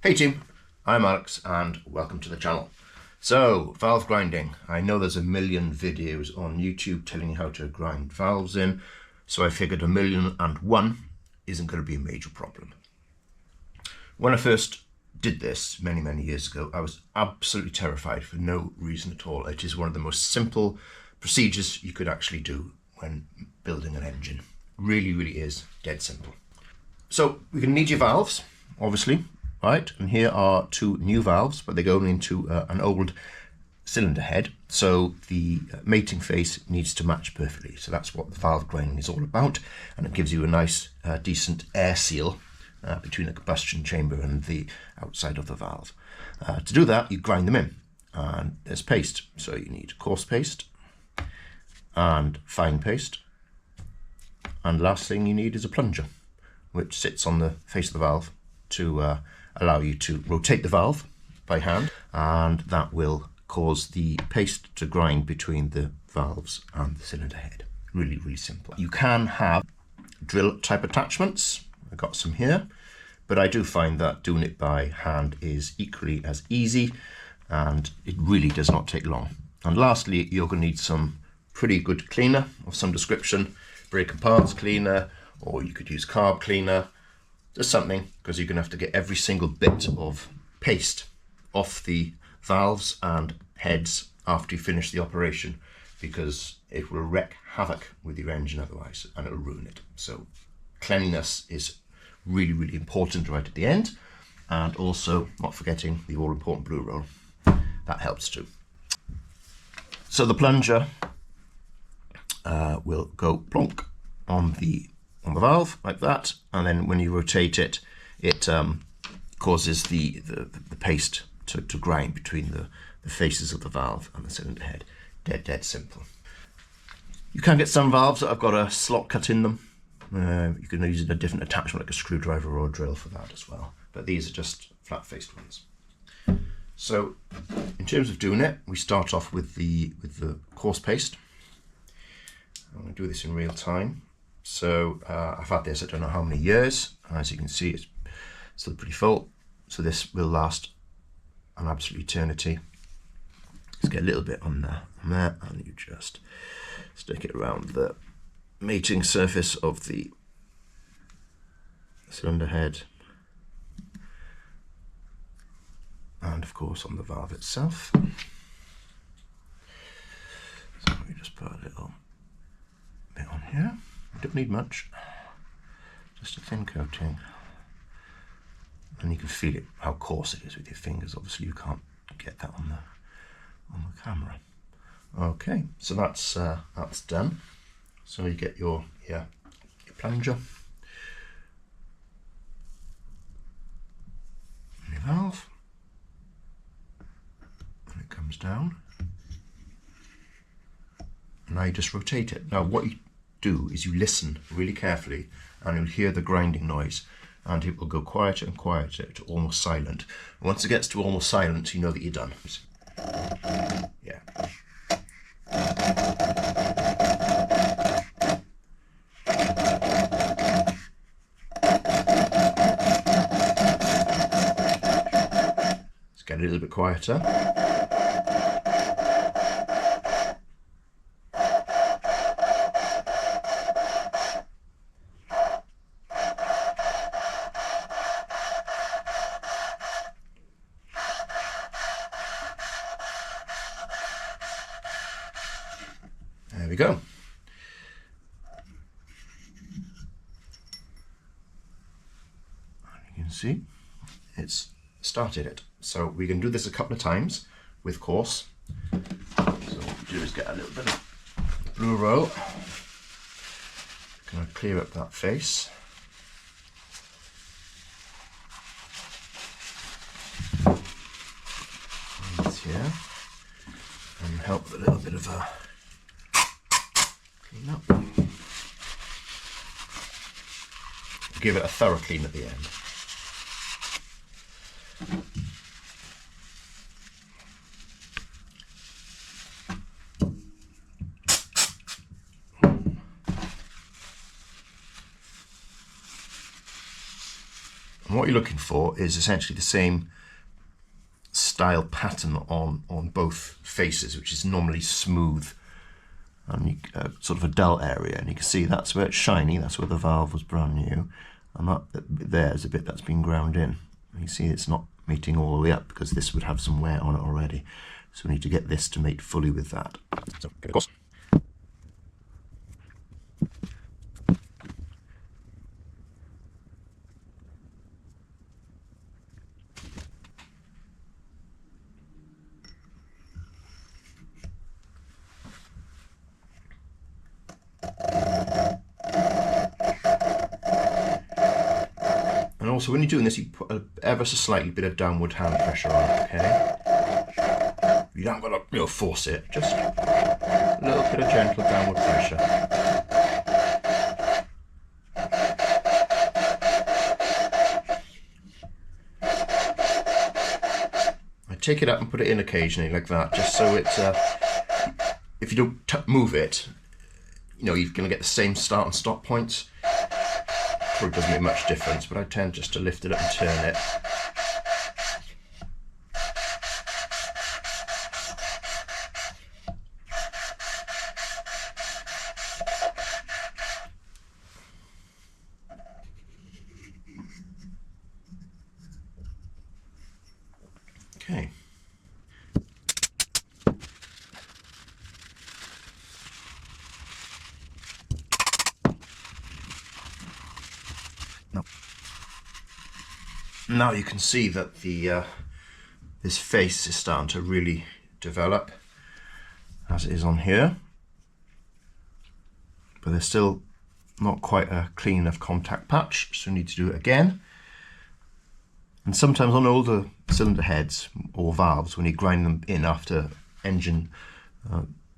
Hey team, I'm Alex and welcome to the channel. So, valve grinding. I know there's a million videos on YouTube telling you how to grind valves in, so I figured 1,000,001 isn't going to be a major problem. When I first did this many years ago, I was absolutely terrified for no reason at all. It is one of the most simple procedures you could actually do when building an engine. Really is dead simple. So we're going to need your valves, obviously, right? And here are two new valves, but they go into an old cylinder head. So the mating face needs to match perfectly. So that's what the valve grinding is all about. And it gives you a nice, decent air seal between the combustion chamber and the outside of the valve. To do that, you grind them in. And there's paste. So you need coarse paste and fine paste. And last thing you need is a plunger, which sits on the face of the valve to allow you to rotate the valve by hand, and that will cause the paste to grind between the valves and the cylinder head. Really simple. You can have drill type attachments. I've got some here, but I do find that doing it by hand is equally as easy, and it really does not take long. And lastly, you're going to need some pretty good cleaner of some description, brake and parts cleaner, or you could use carb cleaner, just something, because you're going to have to get every single bit of paste off the valves and heads after you finish the operation, because it will wreak havoc with your engine otherwise, and it'll ruin it. So cleanliness is really important right at the end, and also not forgetting the all-important blue roll. That helps too. So the plunger will go plonk on the valve like that, and then when you rotate it, it causes the paste to grind between the faces of the valve and the cylinder head. Dead simple. You can get some valves that have got a slot cut in them. You can use a different attachment like a screwdriver or a drill for that as well, but these are just flat-faced ones. So in terms of doing it, we start off with the coarse paste. I'm going to do this in real time. So I've had this, I don't know how many years. As you can see, it's still pretty full. So this will last an absolute eternity. Let's get a little bit on there, and you just stick it around the mating surface of the cylinder head, and of course on the valve itself. So we just put a little bit on here. We don't need much, just a thin coating, and you can feel it, how coarse it is with your fingers. Obviously you can't get that on the camera. Okay, so that's done. So you get your plunger, and your valve, and it comes down. Now you just rotate it. Now what you do is you listen really carefully, and you'll hear the grinding noise, and it will go quieter and quieter to almost silent. Once it gets to almost silent, you know that you're done. Yeah. Let's get a little bit quieter. There we go. And you can see it's started it. So we can do this a couple of times with coarse. So what we do is get a little bit of blue roll. Going to clear up that face. And it's here. And help with a little bit of a clean up. Give it a thorough clean at the end. And what you're looking for is essentially the same style pattern on both faces, which is normally smooth and sort of a dull area. And you can see that's where it's shiny, that's where the valve was brand new, and that there's a bit that's been ground in. And you see it's not mating all the way up because this would have some wear on it already. So we need to get this to mate fully with that. So give it a course. And also when you're doing this, you put ever so slightly bit of downward hand pressure on it, okay? You don't got to force it, just a little bit of gentle downward pressure. I take it up and put it in occasionally like that, just so it's, if you don't move it, you're going to get the same start and stop points. Probably doesn't make much difference, but I tend just to lift it up and turn it. Okay. Now you can see that the this face is starting to really develop, as it is on here, but there's still not quite a clean enough contact patch, so we need to do it again. And sometimes on older cylinder heads or valves, when you grind them in after engine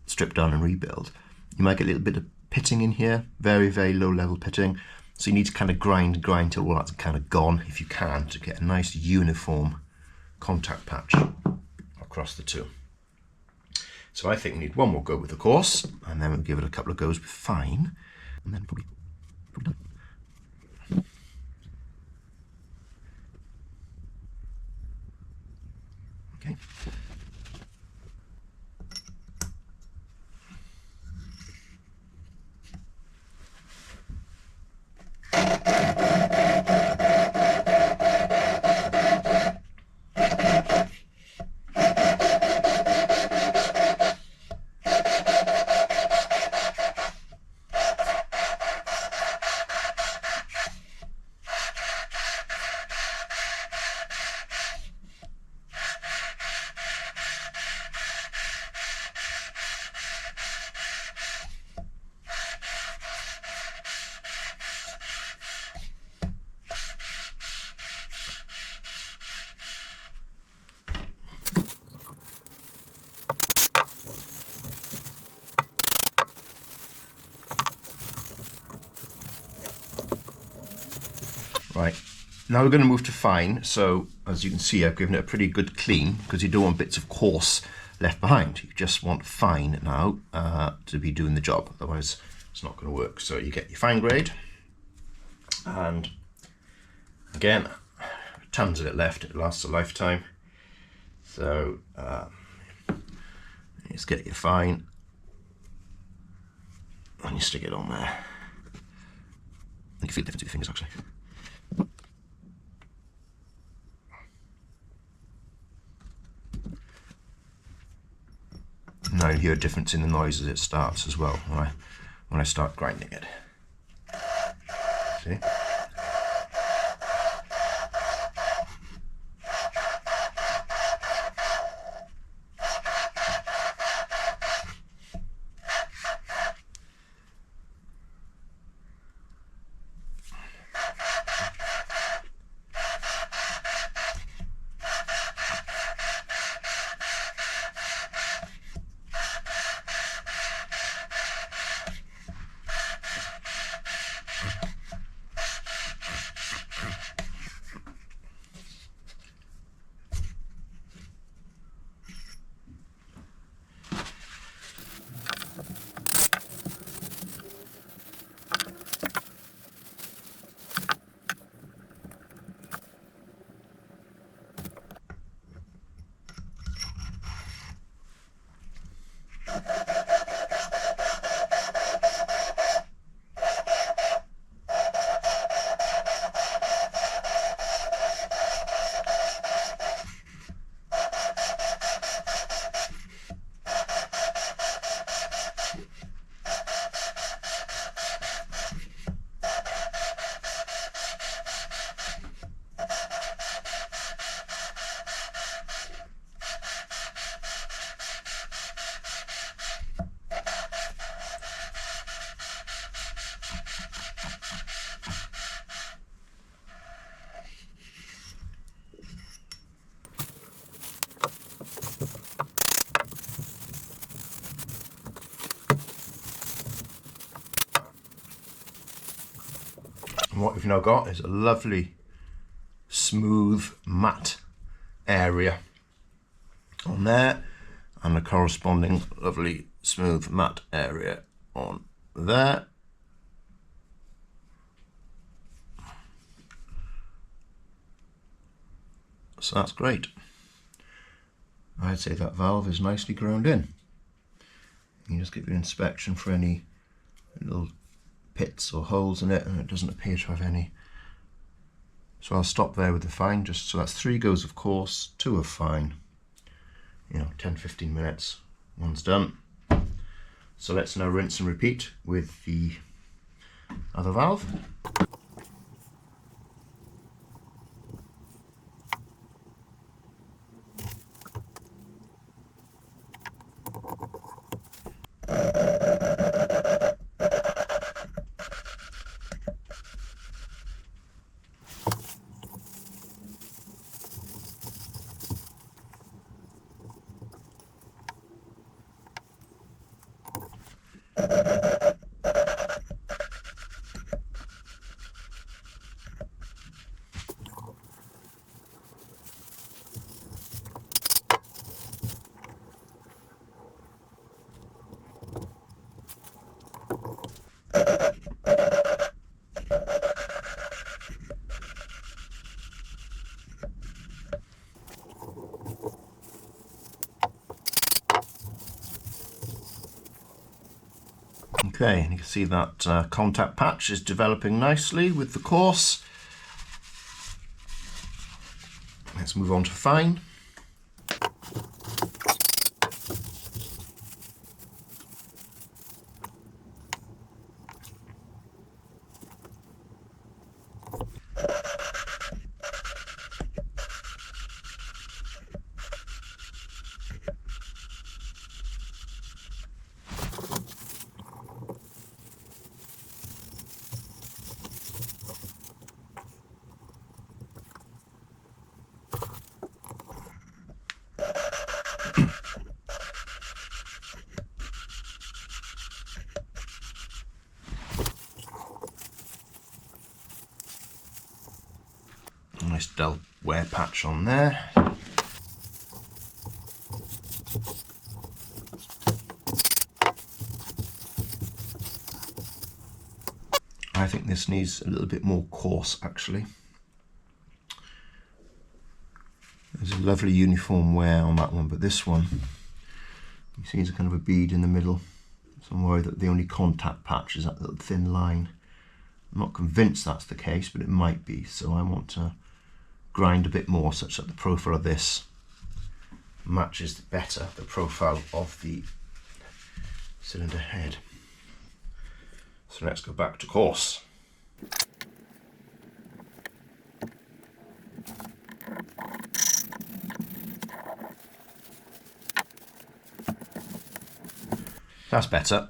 strip down and rebuild, you might get a little bit of pitting in here, very, very low level pitting. So you need to kind of grind till all that's kind of gone, if you can, to get a nice uniform contact patch across the two. So I think we need one more go with the coarse, and then we'll give it a couple of goes with fine, and then probably done. Okay. Right, now we're going to move to fine. So as you can see, I've given it a pretty good clean because you don't want bits of coarse left behind. You just want fine now to be doing the job, otherwise it's not going to work. So you get your fine grade, and again, tons of it left, it lasts a lifetime. So just get your fine and you stick it on there. You can feel the difference with your fingers actually. Now you hear a difference in the noise as it starts as well when I start grinding it. See? we've now got is a lovely smooth matte area on there, and a corresponding lovely smooth matte area on there. So that's great. I'd say that valve is nicely ground in. You just give it an inspection for any little pits or holes in it, and it doesn't appear to have any. So I'll stop there with the fine, just so that's 3 goes of coarse, 2 of fine. 10-15 minutes, one's done. So let's now rinse and repeat with the other valve. Okay, and you can see that contact patch is developing nicely with the coarse. Let's move on to fine. Nice dull wear patch on there. I think this needs a little bit more coarse actually. There's a lovely uniform wear on that one, but this one, you see there's a kind of a bead in the middle. So I'm worried that the only contact patch is that little thin line. I'm not convinced that's the case, but it might be. So I want to grind a bit more such that the profile of this matches better the profile of the cylinder head. So let's go back to coarse. That's better.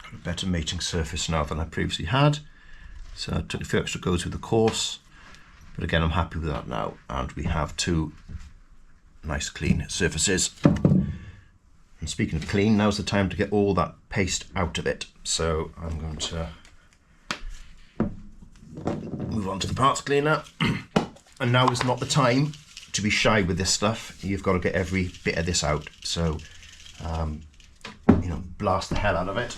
Got a better mating surface now than I previously had. So I took a few extra goes with the coarse, but again I'm happy with that now, and we have 2 nice clean surfaces. And speaking of clean, now's the time to get all that paste out of it. So I'm going to move on to the parts cleaner. And now is not the time to be shy with this stuff. You've got to get every bit of this out. So, blast the hell out of it.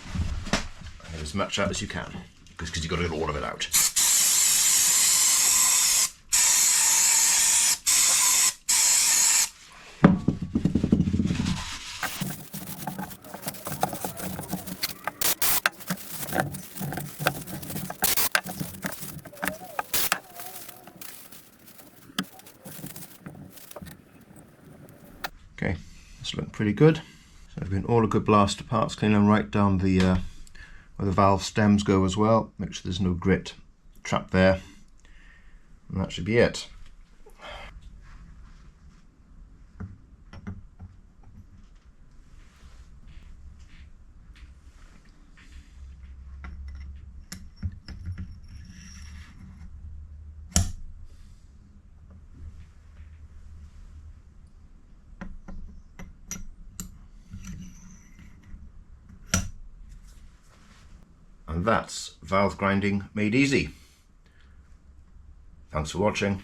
And get as much out as you can, because you've got to get all of it out. Okay, that's looking pretty good. So I've been all a good blast of parts cleaner right down the where the valve stems go as well. Make sure there's no grit trapped there, and that should be it. And And that's valve grinding made easy. Thanks for watching.